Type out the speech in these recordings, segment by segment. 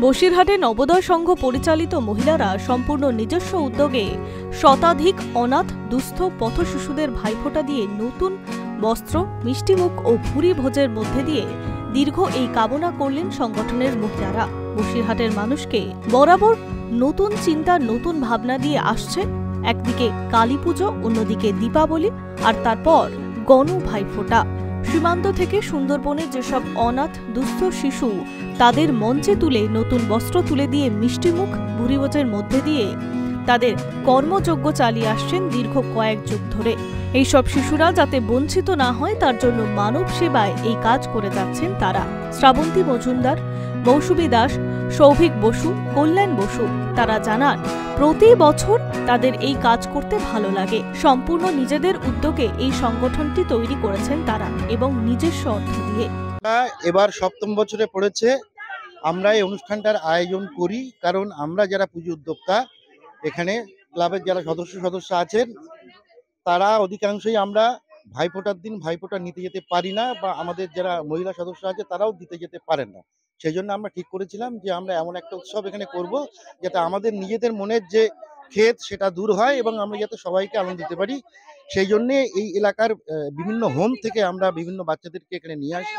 বসিরহাটে নবোদয় সংঘ পরিচালিত মহিলারা সম্পূর্ণ নিজস্ব উদ্যোগে শতাধিক অনাথ দুস্থ পথ শিশুদের ভাইফোঁটা দিয়ে নতুন বস্ত্র, মিষ্টিমুখ ও ভুরি ভোজের মধ্যে দিয়ে দীর্ঘ এই কামনা করলেন সংগঠনের মহিলারা। বসিরহাটের মানুষকে বরাবর নতুন চিন্তা, নতুন ভাবনা দিয়ে আসছে। একদিকে কালী পুজো, অন্যদিকে দীপাবলি, আর তারপর গণ ভাইফোঁটা। সীমান্ত থেকে সুন্দরবনের যেসব অনাথ দুস্থ শিশু, তাদের মঞ্চে তুলে নতুন বস্ত্র তুলে দিয়ে মিষ্টিমুখ, ভুরিভোজের মধ্যে দিয়ে তাদের কর্মযজ্ঞ চালিয়ে আসছেন দীর্ঘ কয়েক যুগ ধরে। এইসব শিশুরা যাতে বঞ্চিত না হয় তার জন্য মানব সেবায় এই কাজ করে যাচ্ছেন তারা। শ্রাবন্তী মজুমদার, মৌসুমী দাস, সৌভিক বসু, কল্যাণ বসু তারা জানান, প্রতি বছর তাদের এই কাজ করতে ভালো লাগে। সম্পূর্ণ নিজেদের উদ্যোগে এই সংগঠনটি তৈরি করেছেন তারা এবং নিজস্ব অর্থ দিয়ে। এবার ৭ম বছরে পড়েছে আমরা এই অনুষ্ঠানটার আয়োজন করি, কারণ আমরা যারা পুজো উদ্যোক্তা, এখানে ক্লাবের যারা সদস্য আছেন তারা অধিকাংশই আমরা ভাইফোঁটার দিন ভাইফোঁটা নিতে যেতে পারি না, বা আমাদের যারা মহিলা সদস্য আছে তারাও দিতে যেতে পারেন না। সেই জন্য আমরা ঠিক করেছিলাম যে আমরা এমন একটা উৎসব এখানে করব যাতে আমাদের নিজেদের মনের যে ক্ষেদ সেটা দূর হয় এবং আমরা যাতে সবাইকে আনন্দ দিতে পারি। সেই জন্যে এই এলাকার বিভিন্ন হোম থেকে আমরা বিভিন্ন বাচ্চাদেরকে এখানে নিয়ে আসি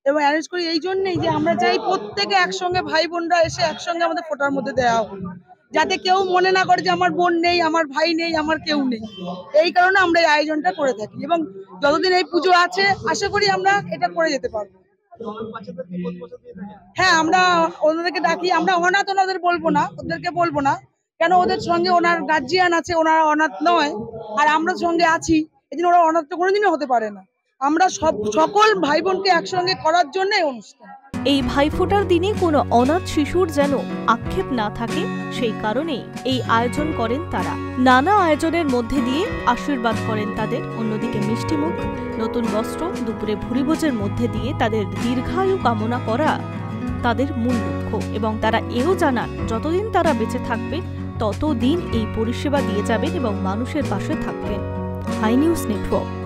এবং অ্যারেঞ্জ করি এই জন্যই যে আমরা চাই প্রত্যেকে একসঙ্গে ভাই বোনরা এসে একসঙ্গে আমাদের ফোঁটার মধ্যে দেওয়া হোক, যাতে কেউ মনে না করে যে আমার বোন নেই, আমার ভাই নেই, আমার কেউ নেই। এই কারণে আমরা এই আয়োজনটা করে থাকি এবং যতদিন এই পুজো আছে আশা করি আমরা এটা করে যেতে পারবো। হ্যাঁ, আমরা ওনাদেরকে ডাকি। আমরা অনাথ ওনাদের বলবো না, ওদেরকে বলবো না, কেন ওদের সঙ্গে ওনার গার্জিয়ান আছে, ওনারা অনাথ নয়, আর আমরা সঙ্গে আছি, এই জন্য ওরা অনাথ তো কোনোদিনও হতে পারে না। আমরা সকল ভাই বোনকে একসঙ্গে করার জন্য এই অনুষ্ঠান। এই ভাইফোঁটার দিনে কোনো অনাথ শিশুর যেন আক্ষেপ না থাকে, সেই কারণেই এই আয়োজন করেন তারা। নানা আয়োজনের মধ্যে দিয়ে আশীর্বাদ করেন তাদের। অন্যদিকে মিষ্টিমুখ, নতুন বস্ত্র, দুপুরে ভুরিভোজের মধ্যে দিয়ে তাদের দীর্ঘায়ু কামনা করা তাদের মূল লক্ষ্য, এবং তারা এও জানান যতদিন তারা বেঁচে থাকবে ততদিন এই পরিষেবা দিয়ে যাবেন এবং মানুষের পাশে থাকবেন। Hi News network.